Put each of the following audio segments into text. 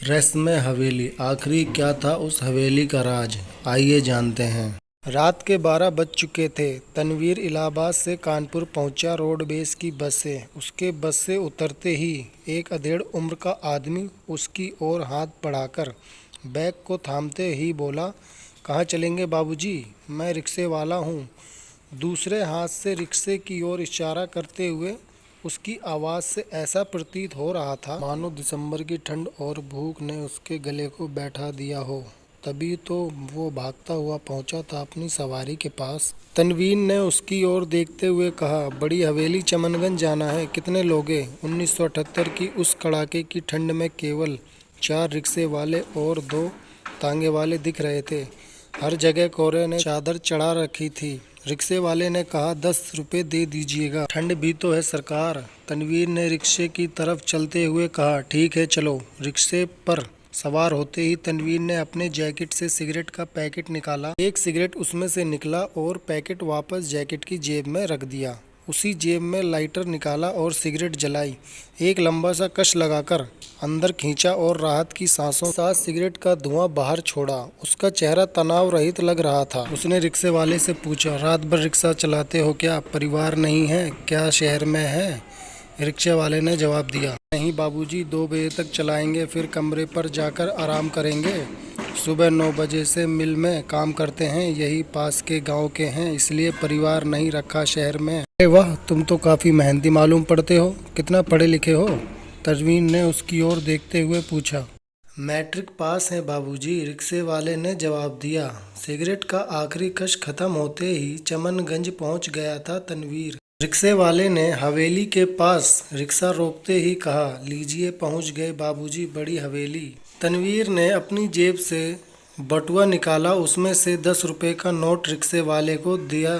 रहस्यमय हवेली, आखिरी क्या था उस हवेली का राज, आइए जानते हैं। रात के 12 बज चुके थे। तनवीर इलाहाबाद से कानपुर पहुंचा। रोडवेज की बस से उसके बस से उतरते ही एक अधेड़ उम्र का आदमी उसकी ओर हाथ बढ़ाकर बैग को थामते ही बोला, कहाँ चलेंगे बाबूजी? मैं रिक्शे वाला हूँ। दूसरे हाथ से रिक्शे की ओर इशारा करते हुए उसकी आवाज़ से ऐसा प्रतीत हो रहा था मानो दिसंबर की ठंड और भूख ने उसके गले को बैठा दिया हो। तभी तो वो भागता हुआ पहुंचा था अपनी सवारी के पास। तनवीर ने उसकी ओर देखते हुए कहा, बड़ी हवेली चमनगंज जाना है, कितने लोगे? 1978 की उस कड़ाके की ठंड में केवल 4 रिक्शे वाले और 2 तांगे वाले दिख रहे थे। हर जगह कोहरे ने चादर चढ़ा रखी थी। रिक्शे वाले ने कहा, 10 रुपये दे दीजिएगा, ठंड भी तो है सरकार। तनवीर ने रिक्शे की तरफ चलते हुए कहा, ठीक है चलो। रिक्शे पर सवार होते ही तनवीर ने अपने जैकेट से सिगरेट का पैकेट निकाला। एक सिगरेट उसमें से निकला और पैकेट वापस जैकेट की जेब में रख दिया। उसी जेब में लाइटर निकाला और सिगरेट जलाई। एक लंबा सा कश लगाकर अंदर खींचा और राहत की सांसों साथ सिगरेट का धुआं बाहर छोड़ा। उसका चेहरा तनाव रहित लग रहा था। उसने रिक्शे वाले से पूछा, रात भर रिक्शा चलाते हो क्या? परिवार नहीं है क्या? शहर में है? रिक्शे वाले ने जवाब दिया, नहीं बाबूजी, 2 बजे तक चलाएंगे, फिर कमरे पर जाकर आराम करेंगे। सुबह 9 बजे से मिल में काम करते हैं, यही पास के गांव के हैं, इसलिए परिवार नहीं रखा शहर में। अरे वाह, तुम तो काफ़ी मेहनती मालूम पड़ते हो। कितना पढ़े लिखे हो? तजवीन ने उसकी ओर देखते हुए पूछा। मैट्रिक पास है बाबूजी, रिक्शे वाले ने जवाब दिया। सिगरेट का आखिरी कश खत्म होते ही चमनगंज पहुंच गया था तनवीर। रिक्शे वाले ने हवेली के पास रिक्शा रोकते ही कहा, लीजिए पहुंच गए बाबूजी, बड़ी हवेली। तनवीर ने अपनी जेब से बटुआ निकाला, उसमें से 10 रुपये का नोट रिक्शे वाले को दिया।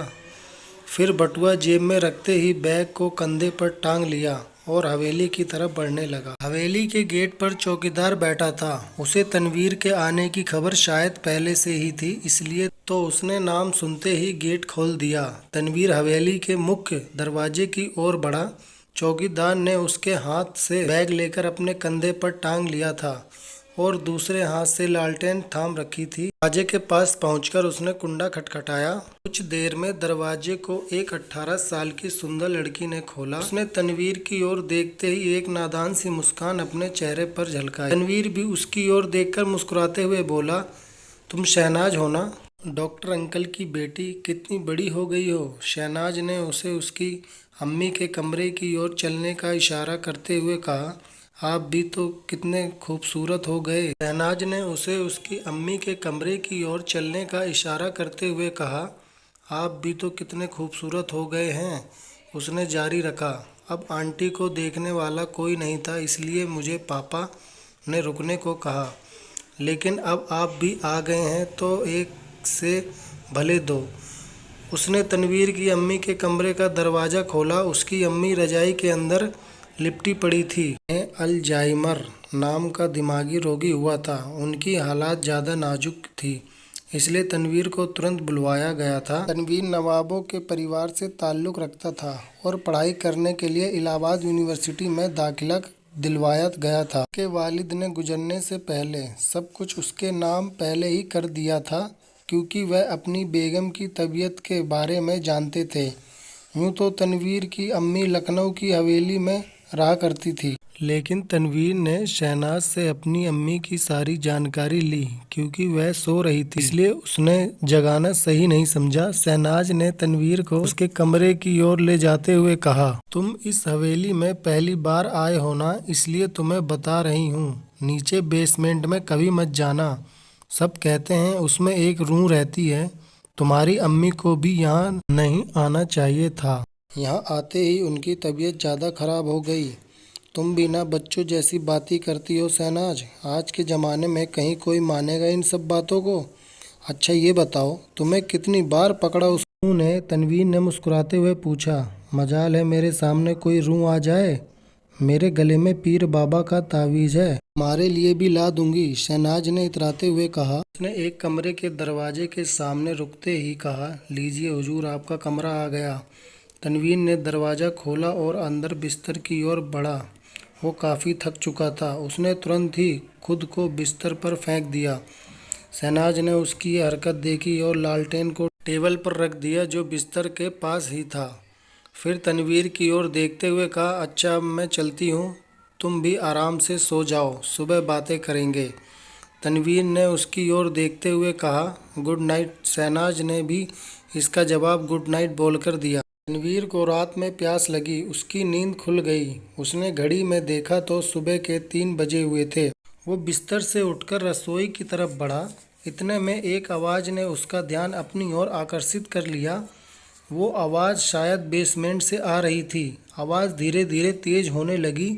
फिर बटुआ जेब में रखते ही बैग को कंधे पर टांग लिया और हवेली की तरफ बढ़ने लगा। हवेली के गेट पर चौकीदार बैठा था। उसे तनवीर के आने की खबर शायद पहले से ही थी, इसलिए तो उसने नाम सुनते ही गेट खोल दिया। तनवीर हवेली के मुख्य दरवाजे की ओर बढ़ा। चौकीदार ने उसके हाथ से बैग लेकर अपने कंधे पर टांग लिया था और दूसरे हाथ से लालटेन थाम रखी थी। दरवाजे के पास पहुंचकर उसने कुंडा खटखटाया। कुछ देर में दरवाजे को एक 18 साल की सुंदर लड़की ने खोला। उसने तनवीर की ओर देखते ही एक नादान सी मुस्कान अपने चेहरे पर झलकाई। तनवीर भी उसकी ओर देखकर मुस्कुराते हुए बोला, तुम शहनाज हो ना? डॉक्टर अंकल की बेटी, कितनी बड़ी हो गई हो। शहनाज ने उसे उसकी अम्मी के कमरे की ओर चलने का इशारा करते हुए कहा, आप भी तो कितने खूबसूरत हो गए। शहनाज ने उसे उसकी अम्मी के कमरे की ओर चलने का इशारा करते हुए कहा, आप भी तो कितने खूबसूरत हो गए हैं। उसने जारी रखा, अब आंटी को देखने वाला कोई नहीं था, इसलिए मुझे पापा ने रुकने को कहा, लेकिन अब आप भी आ गए हैं तो एक से भले दो। उसने तनवीर की अम्मी के कमरे का दरवाज़ा खोला। उसकी अम्मी रजाई के अंदर लिपटी पड़ी थी। उन्हें अल्जाइमर नाम का दिमागी रोगी हुआ था। उनकी हालात ज़्यादा नाजुक थी, इसलिए तनवीर को तुरंत बुलवाया गया था। तनवीर नवाबों के परिवार से ताल्लुक़ रखता था और पढ़ाई करने के लिए इलाहाबाद यूनिवर्सिटी में दाखिला दिलवाया गया था। उसके वालिद ने गुजरने से पहले सब कुछ उसके नाम पहले ही कर दिया था, क्योंकि वह अपनी बेगम की तबीयत के बारे में जानते थे। यूँ तो तनवीर की अम्मी लखनऊ की हवेली में रहा करती थी, लेकिन तनवीर ने शहनाज से अपनी अम्मी की सारी जानकारी ली। क्योंकि वह सो रही थी, इसलिए उसने जगाना सही नहीं समझा। शहनाज ने तनवीर को उसके कमरे की ओर ले जाते हुए कहा, तुम इस हवेली में पहली बार आए हो ना, इसलिए तुम्हें बता रही हूँ, नीचे बेसमेंट में कभी मत जाना। सब कहते हैं उसमें एक रूह रहती है। तुम्हारी अम्मी को भी यहाँ नहीं आना चाहिए था। यहाँ आते ही उनकी तबीयत ज़्यादा खराब हो गई। तुम भी ना बच्चों जैसी बातें करती हो शहनाज। आज के ज़माने में कहीं कोई मानेगा इन सब बातों को? अच्छा ये बताओ, तुम्हें कितनी बार पकड़ा उस रूह ने? तनवीर ने मुस्कुराते हुए पूछा। मजाल है मेरे सामने कोई रूह आ जाए। मेरे गले में पीर बाबा का तावीज़ है, तुम्हारे लिए भी ला दूंगी, शहनाज ने इतराते हुए कहा। उसने एक कमरे के दरवाजे के सामने रुकते ही कहा, लीजिए हुजूर, आपका कमरा आ गया। तनवीर ने दरवाज़ा खोला और अंदर बिस्तर की ओर बढ़ा। वो काफ़ी थक चुका था। उसने तुरंत ही खुद को बिस्तर पर फेंक दिया। शहनाज ने उसकी ये हरकत देखी और लालटेन को टेबल पर रख दिया जो बिस्तर के पास ही था। फिर तनवीर की ओर देखते हुए कहा, अच्छा अब मैं चलती हूँ, तुम भी आराम से सो जाओ, सुबह बातें करेंगे। तनवीर ने उसकी ओर देखते हुए कहा, गुड नाइट। शहनाज ने भी इसका जवाब गुड नाइट बोलकर दिया। तनवीर को रात में प्यास लगी, उसकी नींद खुल गई। उसने घड़ी में देखा तो सुबह के 3 बजे हुए थे। वो बिस्तर से उठकर रसोई की तरफ बढ़ा। इतने में एक आवाज़ ने उसका ध्यान अपनी ओर आकर्षित कर लिया। वो आवाज़ शायद बेसमेंट से आ रही थी। आवाज़ धीरे धीरे तेज होने लगी।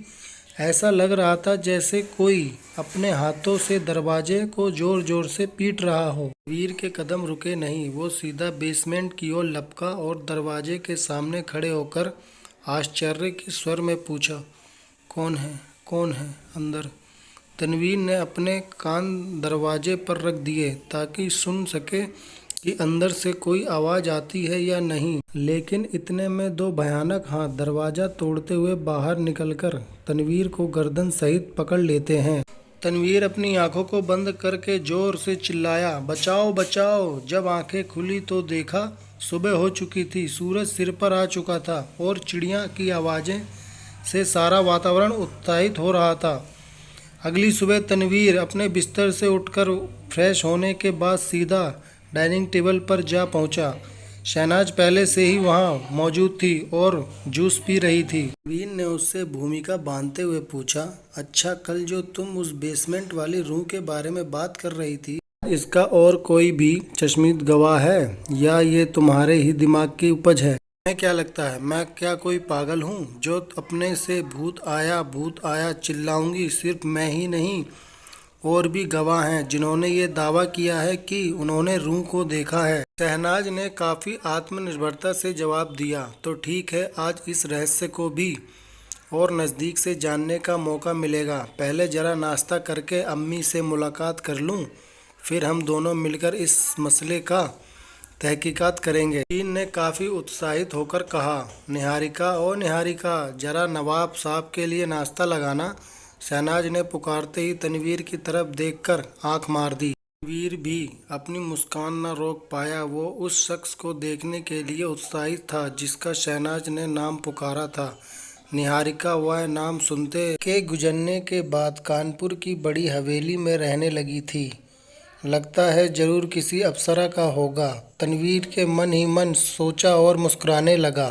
ऐसा लग रहा था जैसे कोई अपने हाथों से दरवाजे को जोर जोर से पीट रहा हो। वीर के कदम रुके नहीं। वो सीधा बेसमेंट की ओर लपका और दरवाजे के सामने खड़े होकर आश्चर्य के स्वर में पूछा, कौन है, कौन है अंदर? तनवीर ने अपने कान दरवाजे पर रख दिए ताकि सुन सके कि अंदर से कोई आवाज़ आती है या नहीं। लेकिन इतने में 2 भयानक हाथ दरवाज़ा तोड़ते हुए बाहर निकलकर तनवीर को गर्दन सहित पकड़ लेते हैं। तनवीर अपनी आंखों को बंद करके जोर से चिल्लाया, बचाओ बचाओ। जब आंखें खुली तो देखा सुबह हो चुकी थी। सूरज सिर पर आ चुका था और चिड़िया की आवाज़ें से सारा वातावरण उत्साहित हो रहा था। अगली सुबह तनवीर अपने बिस्तर से उठकर फ्रेश होने के बाद सीधा डाइनिंग टेबल पर जा पहुंचा। शहनाज पहले से ही वहां मौजूद थी और जूस पी रही थी। तनवीर ने उससे भूमिका बांधते हुए पूछा, अच्छा कल जो तुम उस बेसमेंट वाली रूम के बारे में बात कर रही थी, इसका और कोई भी चश्मिद गवाह है या ये तुम्हारे ही दिमाग की उपज है? मैं क्या लगता है, मैं क्या कोई पागल हूँ जो अपने से भूत आया चिल्लाऊंगी? सिर्फ मैं ही नहीं, और भी गवाह हैं जिन्होंने ये दावा किया है कि उन्होंने रूह को देखा है। शहनाज ने काफ़ी आत्मनिर्भरता से जवाब दिया, तो ठीक है, आज इस रहस्य को भी और नज़दीक से जानने का मौका मिलेगा। पहले ज़रा नाश्ता करके अम्मी से मुलाकात कर लूँ, फिर हम दोनों मिलकर इस मसले का तहकीकात करेंगे। तीन ने काफ़ी उत्साहित होकर कहा, निहारिका ओ निहारिका, ज़रा नवाब साहब के लिए नाश्ता लगाना। शहनाज ने पुकारते ही तनवीर की तरफ देखकर आंख मार दी। तनवीर भी अपनी मुस्कान न रोक पाया। वो उस शख्स को देखने के लिए उत्साहित था जिसका शहनाज ने नाम पुकारा था। निहारिका वह नाम सुनते के गुजरने के बाद कानपुर की बड़ी हवेली में रहने लगी थी। लगता है जरूर किसी अप्सरा का होगा, तनवीर के मन ही मन सोचा और मुस्कुराने लगा।